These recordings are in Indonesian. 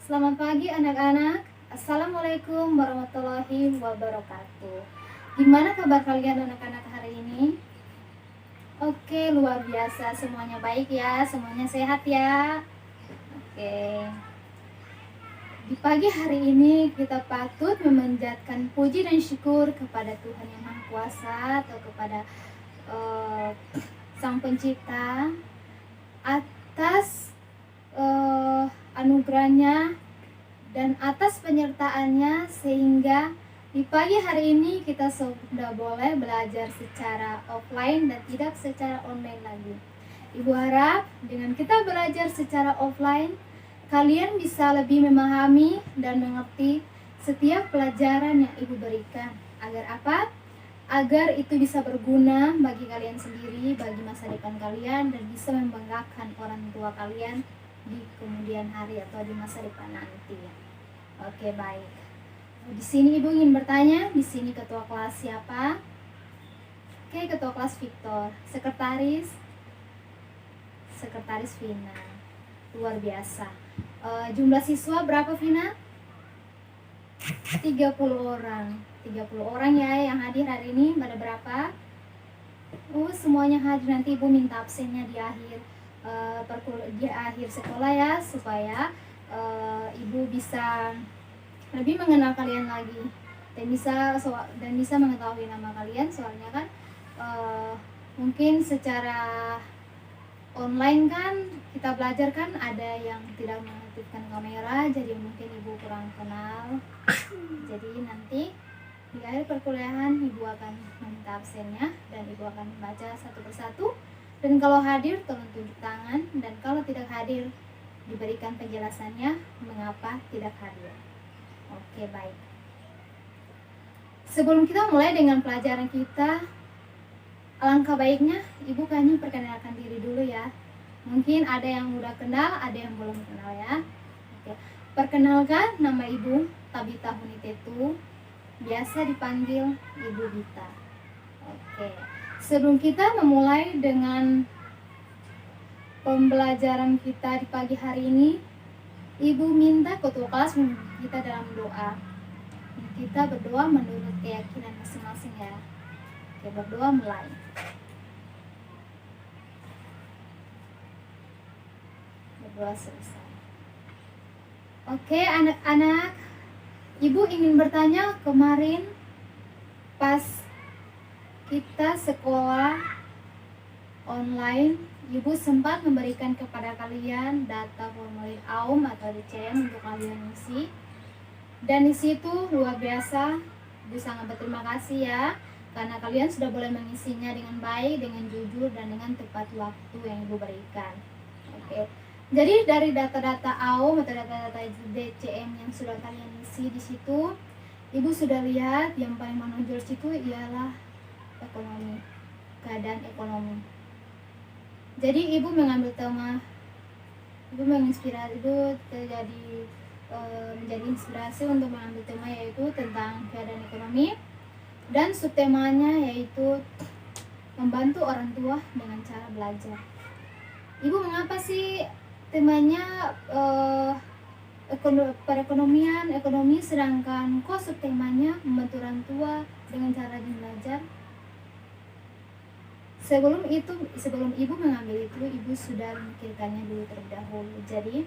Selamat pagi anak-anak. Assalamualaikum warahmatullahi wabarakatuh. Gimana kabar kalian anak-anak hari ini? Oke, luar biasa, semuanya baik ya, semuanya sehat ya. Oke. Di pagi hari ini kita patut memanjatkan puji dan syukur kepada Tuhan Yang Maha Kuasa atau kepada Sang Pencipta atas anugerahnya dan atas penyertaannya, sehingga di pagi hari ini kita sudah boleh belajar secara offline dan tidak secara online lagi. Ibu harap dengan kita belajar secara offline, kalian bisa lebih memahami dan mengerti setiap pelajaran yang Ibu berikan. Agar apa? Agar itu bisa berguna bagi kalian sendiri, bagi masa depan kalian, dan bisa membanggakan orang tua kalian di kemudian hari atau di masa depan nanti. Oke, baik. Di sini Ibu ingin bertanya, di sini ketua kelas siapa? Oke, ketua kelas Victor. Sekretaris Vina. Luar biasa. Jumlah siswa berapa, Vina? 30 orang. 30 orang ya yang hadir hari ini. Pada berapa? Semuanya hadir. Nanti Ibu minta absennya di akhir sekolah ya, supaya Ibu bisa lebih mengenal kalian lagi dan bisa mengetahui nama kalian. Soalnya kan mungkin secara online kan kita belajar kan ada yang tidak mengaktifkan kamera, jadi mungkin Ibu kurang kenal. Jadi nanti di akhir perkuliahan Ibu akan meminta absennya dan Ibu akan membaca satu persatu. Dan kalau hadir tolong tunjuk tangan, dan kalau tidak hadir diberikan penjelasannya mengapa tidak hadir. Oke, baik. Sebelum kita mulai dengan pelajaran kita, alangkah baiknya Ibu kayaknya perkenalkan diri dulu ya. Mungkin ada yang udah kenal, ada yang belum kenal ya. Oke. Perkenalkan, nama Ibu Tabita Hunitetu, biasa dipanggil Ibu Bita. Oke. Sebelum kita memulai dengan pembelajaran kita di pagi hari ini, Ibu minta ketua kelas kita dalam doa. Kita berdoa menurut keyakinan masing-masing ya. Oke, berdoa mulai. Berdoa selesai. Oke, anak-anak, Ibu ingin bertanya, kemarin pas kita sekolah online, Ibu sempat memberikan kepada kalian data formulir AUM atau DCM untuk kalian isi. Dan di situ luar biasa, Ibu sangat berterima kasih ya, karena kalian sudah boleh mengisinya dengan baik, dengan jujur, dan dengan tepat waktu yang Ibu berikan. Oke. Jadi dari data-data AUM atau data-data DCM yang sudah kalian isi di situ, Ibu sudah lihat yang paling menonjol situ ialah ekonomi, keadaan ekonomi. Jadi Ibu mengambil tema, Ibu menginspirasi, Ibu menjadi inspirasi untuk mengambil tema yaitu tentang keadaan ekonomi, dan subtemanya yaitu membantu orang tua dengan cara belajar. Ibu mengapa sih temanya perekonomian, ekonomi, sedangkan kok subtemanya membantu orang tua dengan cara belajar? Sebelum Ibu mengambil itu, Ibu sudah memikirkannya dulu terlebih dahulu. Jadi,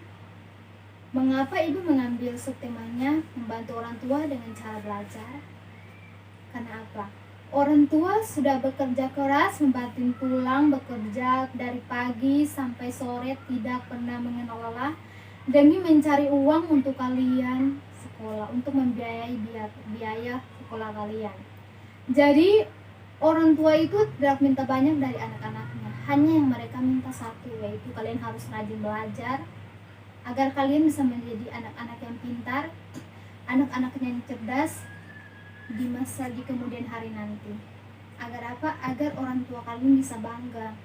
mengapa Ibu mengambil subtemanya membantu orang tua dengan cara belajar? Karena apa? Orang tua sudah bekerja keras, membanting tulang, bekerja dari pagi sampai sore, tidak pernah mengenal lelah demi mencari uang untuk kalian sekolah, untuk membiayai biaya sekolah kalian. Jadi orang tua itu tidak minta banyak dari anak-anaknya, hanya yang mereka minta satu, yaitu kalian harus rajin belajar agar kalian bisa menjadi anak-anak yang pintar, anak-anak yang cerdas di kemudian hari nanti. Agar apa? Agar orang tua kalian bisa bangga.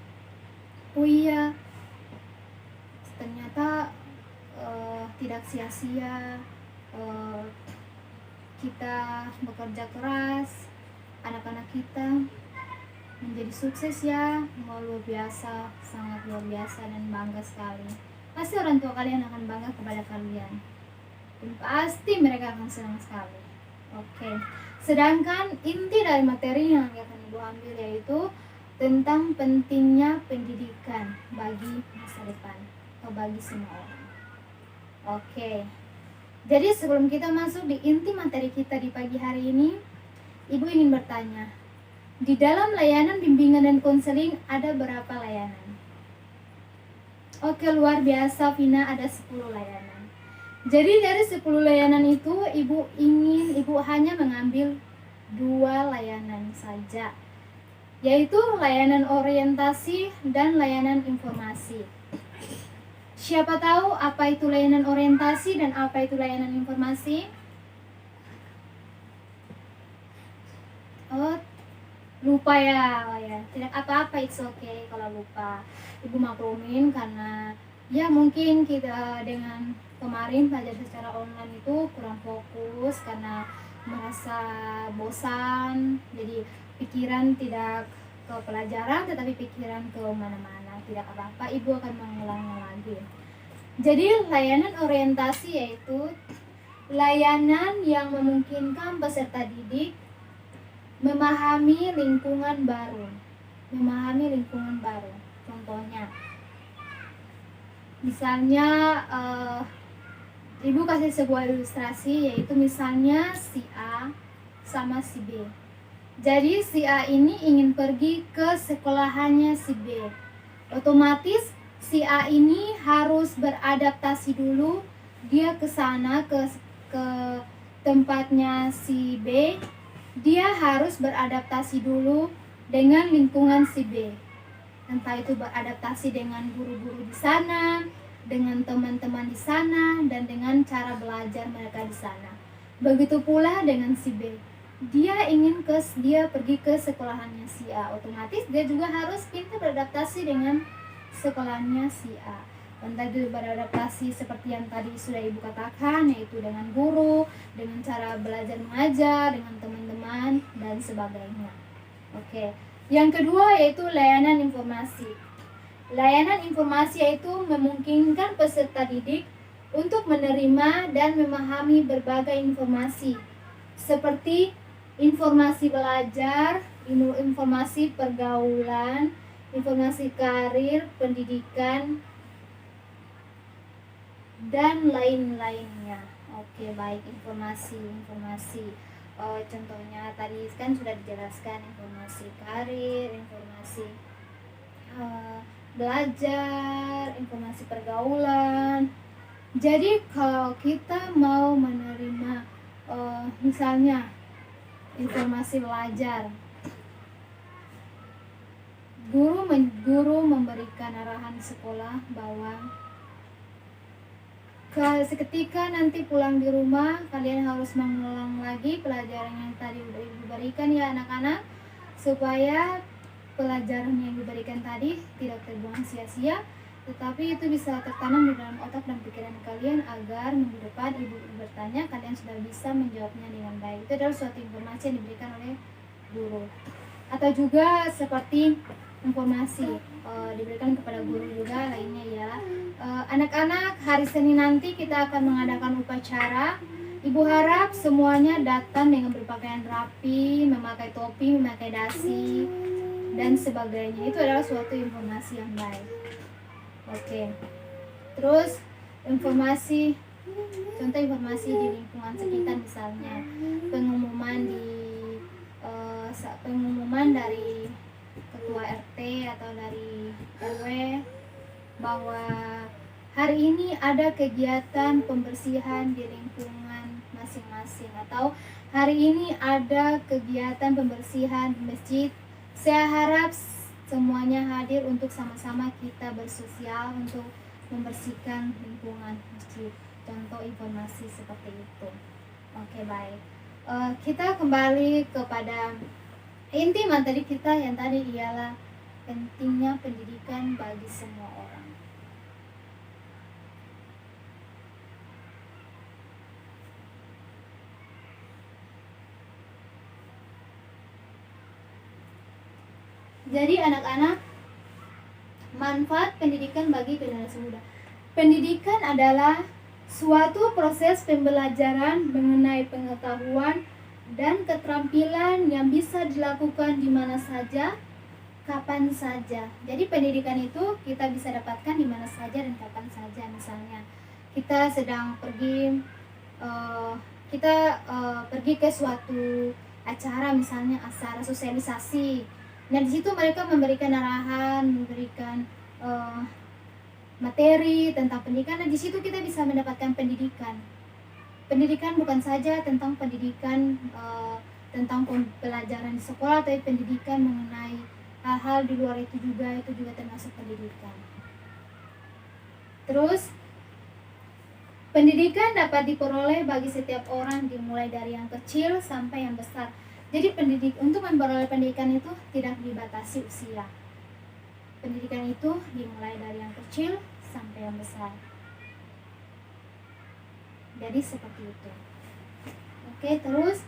Oh iya, ternyata tidak sia-sia kita bekerja keras, anak-anak kita menjadi sukses ya. Luar biasa, sangat luar biasa dan bangga sekali. Pasti orang tua kalian akan bangga kepada kalian. dan pasti mereka akan senang sekali. Oke. Sedangkan inti dari materi yang akan Ibu ambil yaitu tentang pentingnya pendidikan bagi masa depan atau bagi semua orang. Oke. Jadi sebelum kita masuk di inti materi kita di pagi hari ini, Ibu ingin bertanya, di dalam layanan bimbingan dan konseling ada berapa layanan? Oke, luar biasa Vina, ada 10 layanan. Jadi dari 10 layanan itu Ibu hanya mengambil 2 layanan saja, yaitu layanan orientasi dan layanan informasi. Siapa tahu apa itu layanan orientasi dan apa itu layanan informasi? Oh, lupa ya. Oh ya, tidak apa-apa, it's okay kalau lupa. Ibu maklumin karena ya mungkin kita dengan kemarin belajar secara online itu kurang fokus karena merasa bosan, jadi pikiran tidak ke pelajaran tetapi pikiran ke mana-mana. Tidak apa-apa, Ibu akan mengulangnya lagi. Jadi layanan orientasi yaitu layanan yang memungkinkan peserta didik memahami lingkungan baru. Contohnya, misalnya Ibu kasih sebuah ilustrasi, yaitu misalnya si A sama si B. Jadi si A ini ingin pergi ke sekolahannya si B. Otomatis si A ini harus beradaptasi dulu. Dia ke sana ke tempatnya si B. Dia harus beradaptasi dulu dengan lingkungan si B. Entah itu beradaptasi dengan guru-guru di sana, dengan teman-teman di sana, dan dengan cara belajar mereka di sana. Begitu pula dengan si B. Dia pergi ke sekolahannya si A, otomatis dia juga harus pintar beradaptasi dengan sekolahnya si A. Entah itu beradaptasi seperti yang tadi sudah Ibu katakan, yaitu dengan guru, dengan cara belajar mengajar, dengan teman-teman, dan sebagainya. Oke. Yang kedua yaitu layanan informasi. Layanan informasi yaitu memungkinkan peserta didik untuk menerima dan memahami berbagai informasi seperti informasi belajar, informasi pergaulan, informasi karir, pendidikan, dan lain-lainnya. Oke, baik, informasi. Contohnya tadi kan sudah dijelaskan, informasi karir, informasi belajar, informasi pergaulan. Jadi kalau kita mau menerima misalnya informasi belajar, guru memberikan arahan sekolah bahwa seketika nanti pulang di rumah kalian harus mengulang lagi pelajaran yang tadi udah Ibu berikan ya anak-anak, supaya pelajaran yang diberikan tadi tidak terbuang sia-sia, tetapi itu bisa tertanam di dalam otak dan pikiran kalian agar minggu depan Ibu bertanya kalian sudah bisa menjawabnya dengan baik. Itu adalah suatu informasi yang diberikan oleh guru. Atau juga seperti informasi diberikan kepada guru juga lainnya ya. Anak-anak, hari Senin nanti kita akan mengadakan upacara. Ibu harap semuanya datang dengan berpakaian rapi, memakai topi, memakai dasi, dan sebagainya. Itu adalah suatu informasi yang baik. Oke. Terus informasi, contoh informasi di lingkungan sekitar, misalnya pengumuman dari ketua RT atau dari RW bahwa hari ini ada kegiatan pembersihan di lingkungan masing-masing, atau hari ini ada kegiatan pembersihan masjid. Saya harap semuanya hadir untuk sama-sama kita bersosial untuk membersihkan lingkungan masjid. Contoh informasi seperti itu. Oke, baik. Kita kembali kepada inti materi kita yang tadi, ialah pentingnya pendidikan bagi semua orang. Jadi anak-anak, manfaat pendidikan bagi generasi muda. Pendidikan adalah suatu proses pembelajaran mengenai pengetahuan dan keterampilan yang bisa dilakukan di mana saja, kapan saja. Jadi pendidikan itu kita bisa dapatkan di mana saja dan kapan saja. Misalnya kita sedang pergi pergi ke suatu acara, misalnya acara sosialisasi. Nah, di situ mereka memberikan arahan, memberikan materi tentang pendidikan. Nah, di situ kita bisa mendapatkan pendidikan. Pendidikan bukan saja tentang pendidikan tentang pembelajaran di sekolah, tapi pendidikan mengenai hal-hal di luar itu juga termasuk pendidikan. Terus pendidikan dapat diperoleh bagi setiap orang dimulai dari yang kecil sampai yang besar. Jadi untuk memperoleh pendidikan itu tidak dibatasi usia. Pendidikan itu dimulai dari yang kecil sampai yang besar. Jadi seperti itu. Oke, terus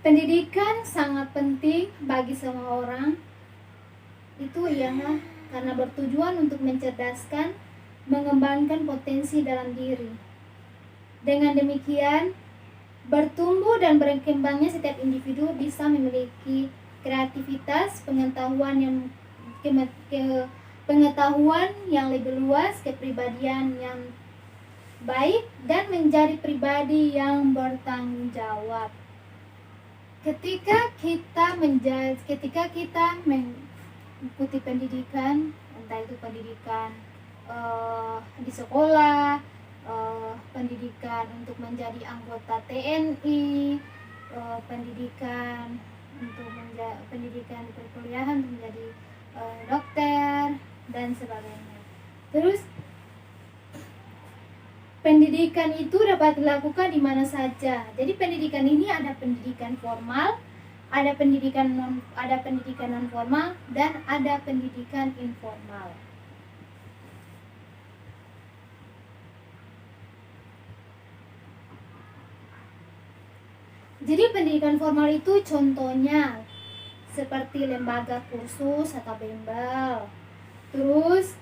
pendidikan sangat penting bagi semua orang. Itu ialah karena bertujuan untuk mencerdaskan, mengembangkan potensi dalam diri. Dengan demikian, bertumbuh dan berkembangnya setiap individu bisa memiliki kreativitas, pengetahuan yang lebih luas, kepribadian yang baik, dan menjadi pribadi yang bertanggung jawab. Ketika kita mengikuti pendidikan, entah itu pendidikan di sekolah, pendidikan untuk menjadi anggota TNI, pendidikan di perkuliahan untuk menjadi dokter dan sebagainya. Terus pendidikan itu dapat dilakukan di mana saja. Jadi pendidikan ini ada pendidikan formal, ada pendidikan non formal, dan ada pendidikan informal. Jadi pendidikan formal itu contohnya seperti lembaga kursus atau bimbel. Terus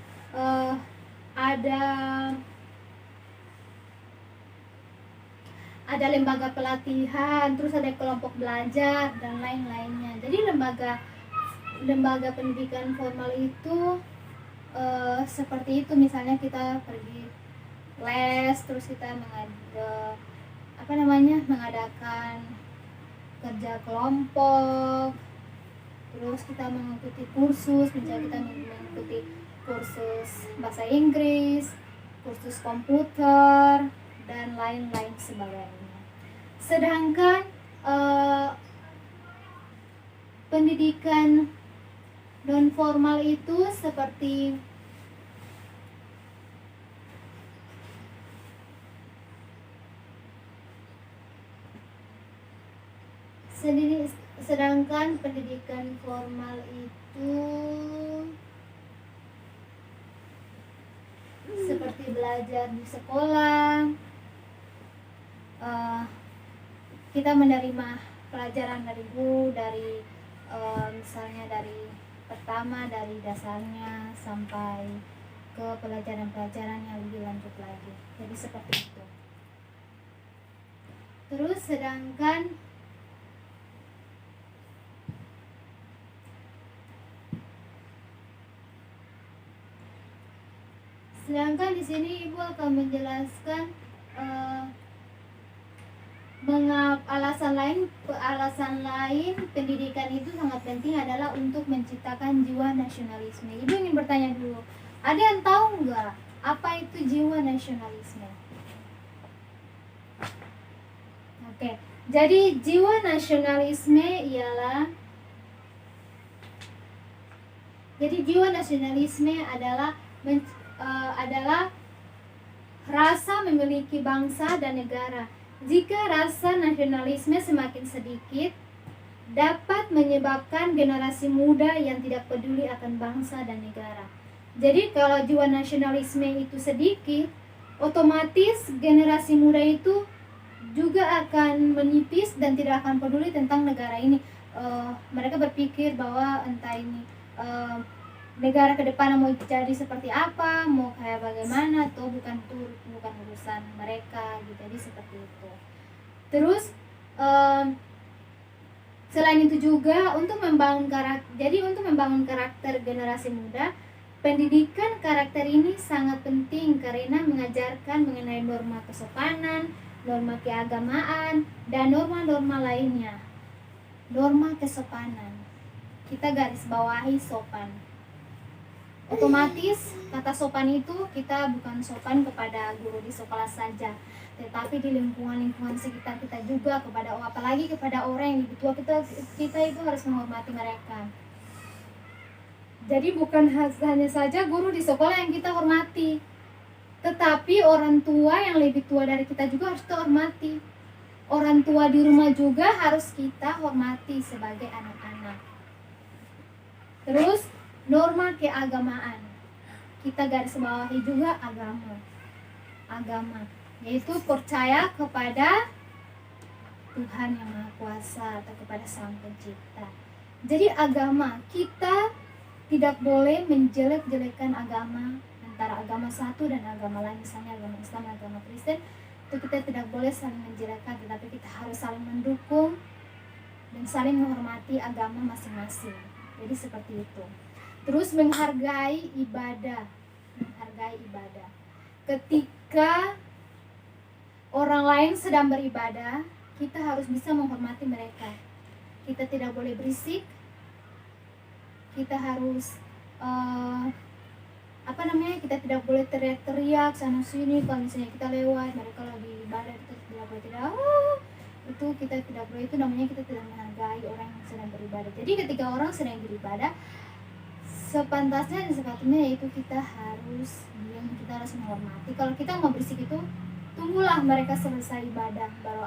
ada lembaga pelatihan, terus ada kelompok belajar dan lain-lainnya. Jadi lembaga pendidikan formal itu seperti itu, misalnya kita pergi les, terus kita mengadakan kerja kelompok, terus kita mengikuti kursus, misalnya kita mengikuti kursus bahasa Inggris, kursus komputer, dan lain-lain sebagainya. Sedangkan pendidikan non formal itu seperti sedangkan pendidikan formal itu seperti belajar di sekolah, kita menerima pelajaran dari guru, misalnya dari pertama dari dasarnya sampai ke pelajaran-pelajaran yang lebih lanjut lagi. Jadi seperti itu. Terus sedangkan di sini Ibu akan menjelaskan alasan lain pendidikan itu sangat penting adalah untuk menciptakan jiwa nasionalisme. Ibu ingin bertanya dulu, ada yang tahu nggak apa itu jiwa nasionalisme? Oke, jadi jiwa nasionalisme adalah rasa memiliki bangsa dan negara. Jika rasa nasionalisme semakin sedikit, dapat menyebabkan generasi muda yang tidak peduli akan bangsa dan negara. Jadi kalau jiwa nasionalisme itu sedikit, otomatis generasi muda itu juga akan menipis dan tidak akan peduli tentang negara ini. Mereka berpikir bahwa entah ini negara ke depan mau jadi seperti apa, mau kayak bagaimana, tuh bukan urusan mereka gitu. Jadi seperti itu. Terus selain itu juga untuk membangun karakter generasi muda, pendidikan karakter ini sangat penting karena mengajarkan mengenai norma kesopanan, norma keagamaan, dan norma-norma lainnya. Norma kesopanan, kita garis bawahi sopan. Otomatis kata sopan itu kita bukan sopan kepada guru di sekolah saja, tetapi di lingkungan sekitar kita juga, apalagi kepada orang yang lebih tua, kita itu harus menghormati mereka. Jadi bukan hanya saja guru di sekolah yang kita hormati, tetapi orang tua yang lebih tua dari kita juga harus kita hormati. Orang tua di rumah juga harus kita hormati sebagai anak-anak. Terus norma keagamaan, kita garis bawahi juga agama, yaitu percaya kepada Tuhan yang Maha Kuasa atau kepada Sang Pencipta. Jadi agama, kita tidak boleh menjelek-jelekan agama, antara agama satu dan agama lain, misalnya agama Islam dan agama Kristen. Itu kita tidak boleh saling menjelekkan, tetapi kita harus saling mendukung dan saling menghormati agama masing-masing. Jadi seperti itu. Terus menghargai ibadah. Ketika orang lain sedang beribadah, kita harus bisa menghormati mereka. Kita tidak boleh berisik. Kita harus kita tidak boleh teriak-teriak sana sini. Kalau misalnya kita lewat, mereka lagi ibadah, kita tidak boleh itu kita tidak boleh. Itu namanya kita tidak menghargai orang yang sedang beribadah. Jadi ketika orang sedang beribadah, sepantasnya dan sepatutnya yaitu kita harus diam, kita harus menghormati. Kalau kita mau berisik itu, tunggulah mereka selesai ibadah, baru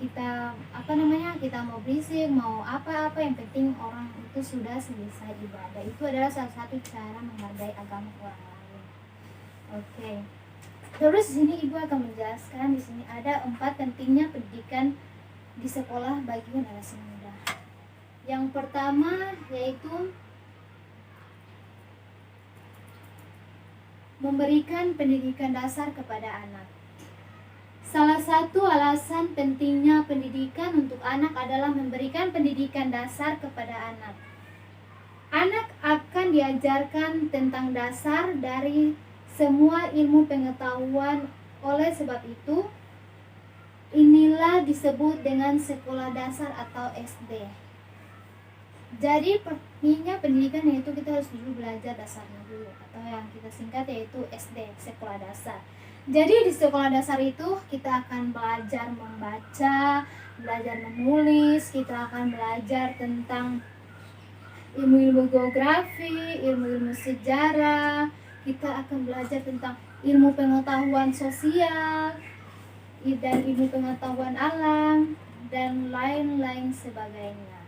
kita mau berisik, mau apa-apa, yang penting orang itu sudah selesai ibadah. Itu adalah salah satu cara menghargai agama orang lain. Oke. Terus di sini Ibu akan menjelaskan, di sini ada 4 pentingnya pendidikan di sekolah bagi generasi muda. Yang pertama yaitu memberikan pendidikan dasar kepada anak. Salah satu alasan pentingnya pendidikan untuk anak adalah memberikan pendidikan dasar kepada anak. Anak akan diajarkan tentang dasar dari semua ilmu pengetahuan. Oleh sebab itu, inilah disebut dengan sekolah dasar atau SD. Jadi pendidikan yaitu kita harus dulu belajar dasarnya dulu, atau yang kita singkat yaitu SD, sekolah dasar. Jadi di sekolah dasar itu kita akan belajar membaca, belajar menulis, kita akan belajar tentang ilmu-ilmu geografi, ilmu-ilmu sejarah, kita akan belajar tentang ilmu pengetahuan sosial, dan ilmu pengetahuan alam, dan lain-lain sebagainya.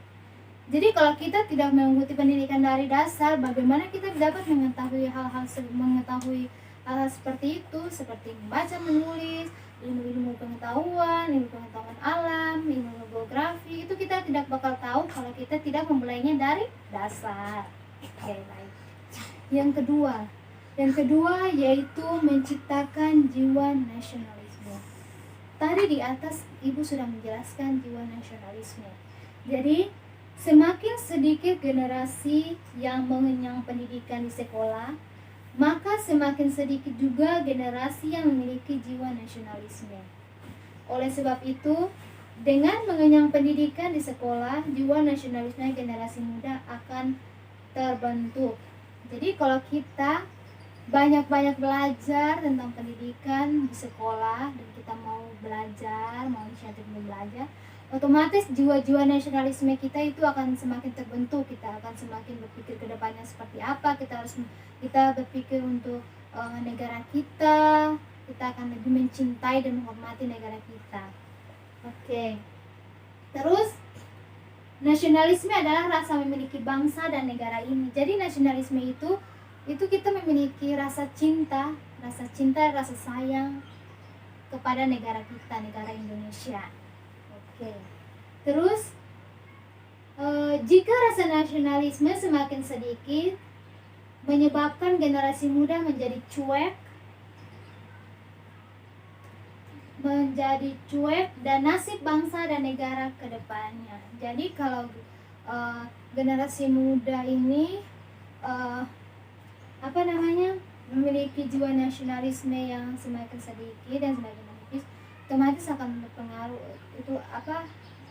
Jadi kalau kita tidak mengikuti pendidikan dari dasar, bagaimana kita dapat mengetahui hal-hal seperti itu, seperti membaca, menulis, ilmu pengetahuan alam, ilmu geografi, itu kita tidak bakal tahu kalau kita tidak memulainya dari dasar. Oke, baik. Yang kedua yaitu menciptakan jiwa nasionalisme. Tadi di atas Ibu sudah menjelaskan jiwa nasionalisme. Jadi semakin sedikit generasi yang mengenyang pendidikan di sekolah, maka semakin sedikit juga generasi yang memiliki jiwa nasionalisme. Oleh sebab itu, dengan mengenyang pendidikan di sekolah, jiwa nasionalisme generasi muda akan terbentuk. Jadi kalau kita banyak-banyak belajar tentang pendidikan di sekolah, dan kita mau inisiatif belajar, otomatis jiwa-jiwa nasionalisme kita itu akan semakin terbentuk. Kita akan semakin berpikir ke depannya seperti apa, kita berpikir untuk negara kita akan lebih mencintai dan menghormati negara kita. Oke. Terus nasionalisme adalah rasa memiliki bangsa dan negara ini. Jadi nasionalisme itu kita memiliki rasa cinta, rasa sayang kepada negara kita, negara Indonesia. Oke. Terus jika rasa nasionalisme semakin sedikit, menyebabkan generasi muda menjadi cuek, dan nasib bangsa dan negara ke depannya. Jadi kalau generasi muda ini memiliki jiwa nasionalisme yang semakin sedikit dan semakin menipis, otomatis akan berpengaruh itu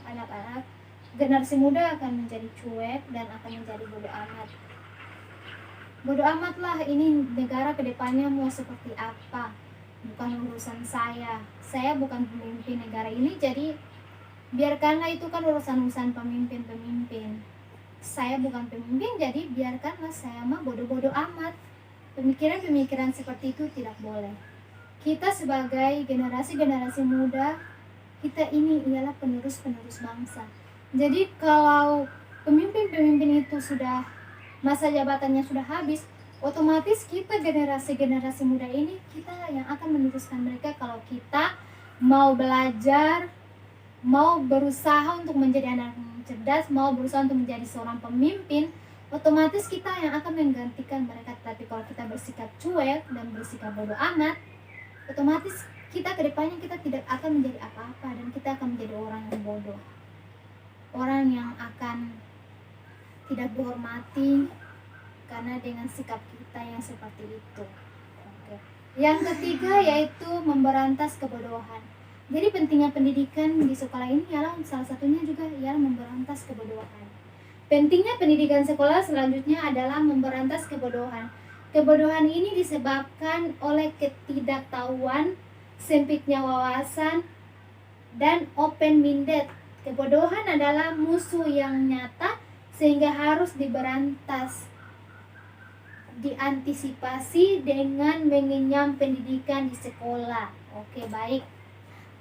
anak-anak generasi muda akan menjadi cuek dan akan menjadi bodoh amat. Bodoh amat lah, ini negara kedepannya mau seperti apa, bukan urusan saya bukan pemimpin negara ini, jadi biarkanlah itu kan urusan pemimpin. Saya bukan pemimpin, jadi biarkanlah saya mah bodoh-bodoh amat. Pemikiran seperti itu tidak boleh. Kita sebagai generasi muda, kita ini ialah penerus bangsa. Jadi kalau pemimpin itu sudah masa jabatannya sudah habis, otomatis kita generasi muda ini, kita yang akan meneruskan mereka. Kalau kita mau belajar, mau berusaha untuk menjadi anak yang cerdas, mau berusaha untuk menjadi seorang pemimpin, otomatis kita yang akan menggantikan mereka. Tapi kalau kita bersikap cuek dan bersikap bodoh amat, otomatis kita kedepannya kita tidak akan menjadi apa-apa, dan kita akan menjadi orang yang bodoh, orang yang akan tidak dihormati karena dengan sikap kita yang seperti itu. Oke. Yang ketiga yaitu memberantas kebodohan. Jadi pentingnya pendidikan di sekolah ini ialah salah satunya juga ialah memberantas kebodohan. Pentingnya pendidikan sekolah selanjutnya adalah memberantas kebodohan. Kebodohan ini disebabkan oleh ketidaktahuan, sempitnya wawasan, dan open-minded. Kebodohan adalah musuh yang nyata sehingga harus diberantas, diantisipasi dengan mengenyam pendidikan di sekolah. Oke, baik.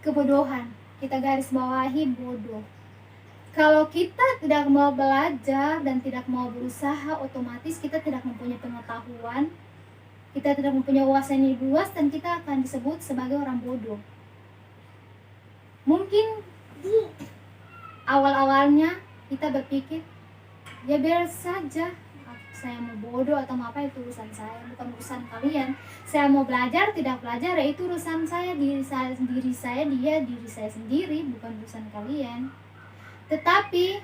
Kebodohan, kita garis bawahi bodoh. Kalau kita tidak mau belajar dan tidak mau berusaha, otomatis kita tidak mempunyai pengetahuan, kita tidak mempunyai wawasan yang luas, dan kita akan disebut sebagai orang bodoh. Mungkin awal-awalnya kita berpikir, ya biar saja, saya mau bodoh atau mau apa, itu urusan saya, bukan urusan kalian. Saya mau belajar, tidak belajar, ya itu urusan saya, diri saya sendiri, bukan urusan kalian. Tetapi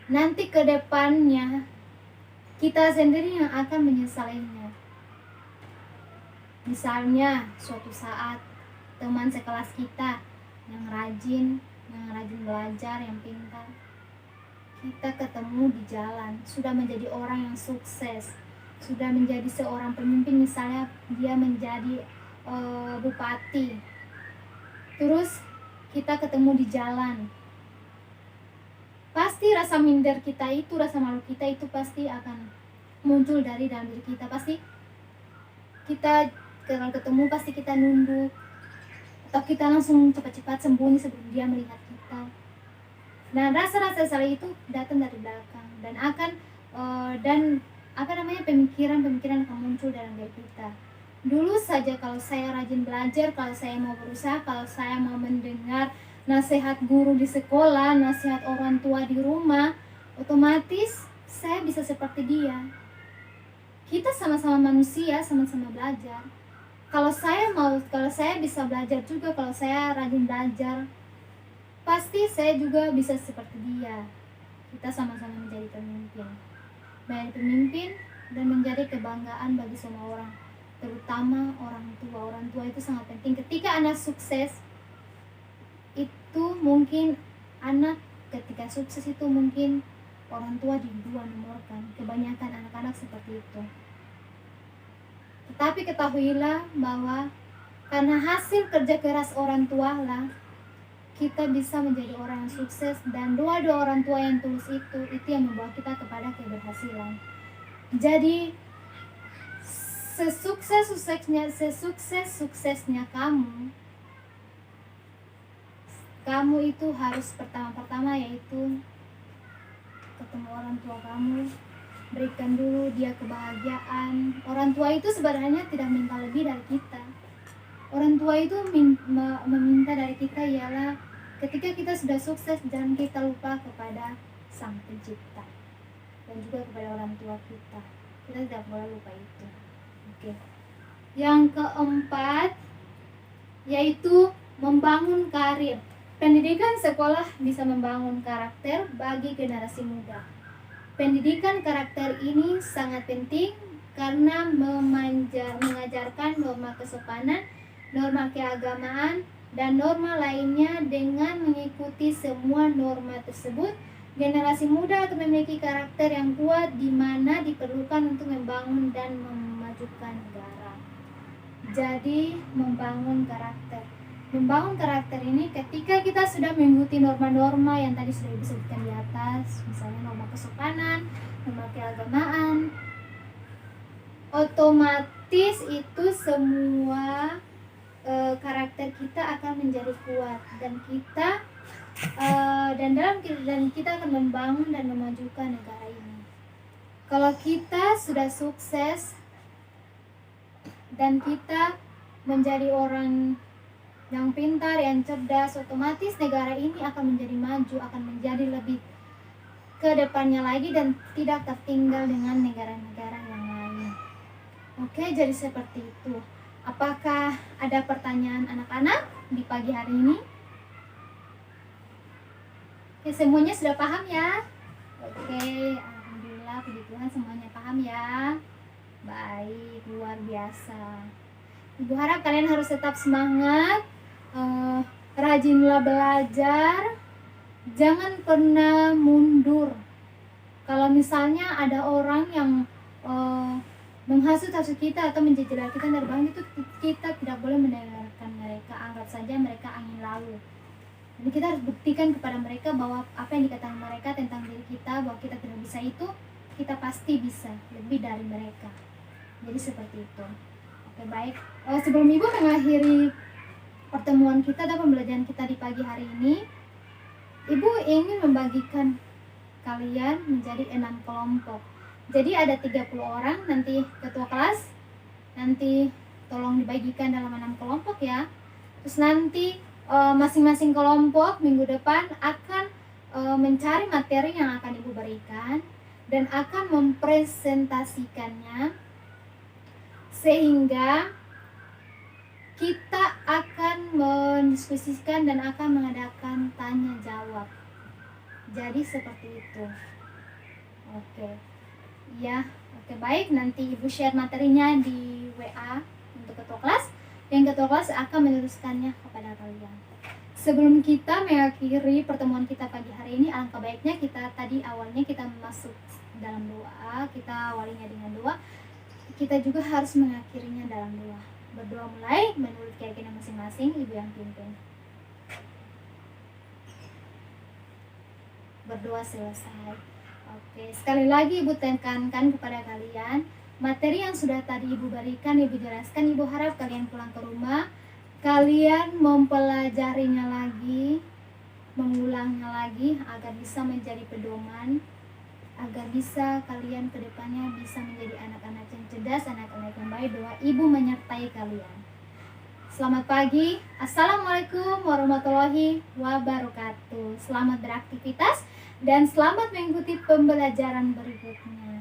nanti ke depannya kita sendiri yang akan menyesalinya. Misalnya suatu saat teman sekelas kita yang rajin belajar, yang pintar, kita ketemu di jalan, sudah menjadi orang yang sukses, sudah menjadi seorang pemimpin, misalnya dia menjadi bupati. Terus kita ketemu di jalan, pasti rasa minder kita itu, rasa malu kita itu pasti akan muncul dari dalam diri kita. Pasti kita kalau ketemu pasti kita nunduk, atau kita langsung cepat-cepat sembunyi sebelum dia melihat kita. Nah, rasa-rasa salah itu datang dari belakang dan akan pemikiran akan muncul dalam diri kita. Dulu saja kalau saya rajin belajar, kalau saya mau berusaha, kalau saya mau mendengar nasihat guru di sekolah, nasihat orang tua di rumah, otomatis saya bisa seperti dia. Kita sama-sama manusia, sama-sama belajar. Kalau saya bisa belajar juga, kalau saya rajin belajar, pasti saya juga bisa seperti dia. Kita sama-sama menjadi pemimpin dan menjadi kebanggaan bagi semua orang, terutama orang tua. Orang tua itu sangat penting. Ketika anak sukses, itu mungkin ketika sukses itu mungkin orang tua di dua nomorkan. Kebanyakan anak-anak seperti itu. Tetapi ketahuilah bahwa karena hasil kerja keras orang tua lah kita bisa menjadi orang yang sukses, dan doa-doa orang tua yang tulus itu yang membawa kita kepada keberhasilan. Jadi sesukses-suksesnya kamu itu harus pertama yaitu ketemu orang tua kamu, berikan dulu dia kebahagiaan. Orang tua itu sebenarnya tidak minta lebih dari kita. Orang tua itu meminta dari kita ialah ketika kita sudah sukses, jangan kita lupa kepada Sang Pencipta dan juga kepada orang tua kita. Kita tidak boleh lupa itu. Oke. Yang keempat yaitu membangun karir. Pendidikan sekolah bisa membangun karakter bagi generasi muda. Pendidikan karakter ini sangat penting karena mengajarkan norma kesopanan, norma keagamaan, dan norma lainnya. Dengan mengikuti semua norma tersebut, generasi muda akan memiliki karakter yang kuat di mana diperlukan untuk membangun dan memajukan negara. Jadi, membangun karakter. Membangun karakter ini ketika kita sudah mengikuti norma-norma yang tadi sudah disebutkan di atas, misalnya norma kesopanan, norma keagamaan, otomatis itu semua karakter kita akan menjadi kuat dan kita akan membangun dan memajukan negara ini. Kalau kita sudah sukses dan kita menjadi orang yang pintar, yang cerdas, otomatis negara ini akan menjadi maju, akan menjadi lebih ke depannya lagi dan tidak tertinggal dengan negara-negara yang lain. Oke, jadi seperti itu. Apakah ada pertanyaan anak-anak di pagi hari ini? Oke, semuanya sudah paham ya? Oke, alhamdulillah puji Tuhan semuanya paham ya. Baik, luar biasa. Ibu harap kalian harus tetap semangat, rajinlah belajar, jangan pernah mundur. Kalau misalnya ada orang yang menghasut kita atau menjejelak kita terbang, itu kita tidak boleh mendengarkan mereka. Anggap saja mereka angin lalu. Jadi kita harus buktikan kepada mereka bahwa apa yang dikatakan mereka tentang diri kita, bahwa kita tidak bisa itu, kita pasti bisa lebih dari mereka. Jadi seperti itu. Oke, baik. Sebelum Ibu mengakhiri pertemuan kita dan pembelajaran kita di pagi hari ini, Ibu ingin membagikan kalian menjadi 6 kelompok. Jadi ada 30 orang, nanti ketua kelas nanti tolong dibagikan dalam 6 kelompok ya. Terus nanti masing-masing kelompok minggu depan akan mencari materi yang akan Ibu berikan dan akan mempresentasikannya, sehingga kita akan mendiskusikan dan akan mengadakan tanya jawab. Jadi seperti itu. Oke. Ya, oke, baik. Nanti Ibu share materinya di WA untuk ketua kelas, dan ketua kelas akan meneruskannya kepada kalian. Sebelum kita mengakhiri pertemuan kita pagi hari ini, alangkah baiknya kita tadi awalnya kita masuk dalam doa, kita awalinya dengan doa, kita juga harus mengakhirinya dalam doa. Berdoa mulai menurut keyakinan masing-masing, Ibu yang pimpin. Berdoa selesai. Oke, sekali lagi Ibu tekankan kepada kalian, materi yang sudah tadi Ibu berikan, Ibu jelaskan, Ibu harap kalian pulang ke rumah, kalian mempelajarinya lagi, mengulangnya lagi agar bisa menjadi pedoman, agar bisa kalian ke depannya bisa menjadi anak-anak yang cerdas, anak-anak yang baik. Doa Ibu menyertai kalian. Selamat pagi. Assalamualaikum warahmatullahi wabarakatuh. Selamat beraktivitas dan selamat mengikuti pembelajaran berikutnya.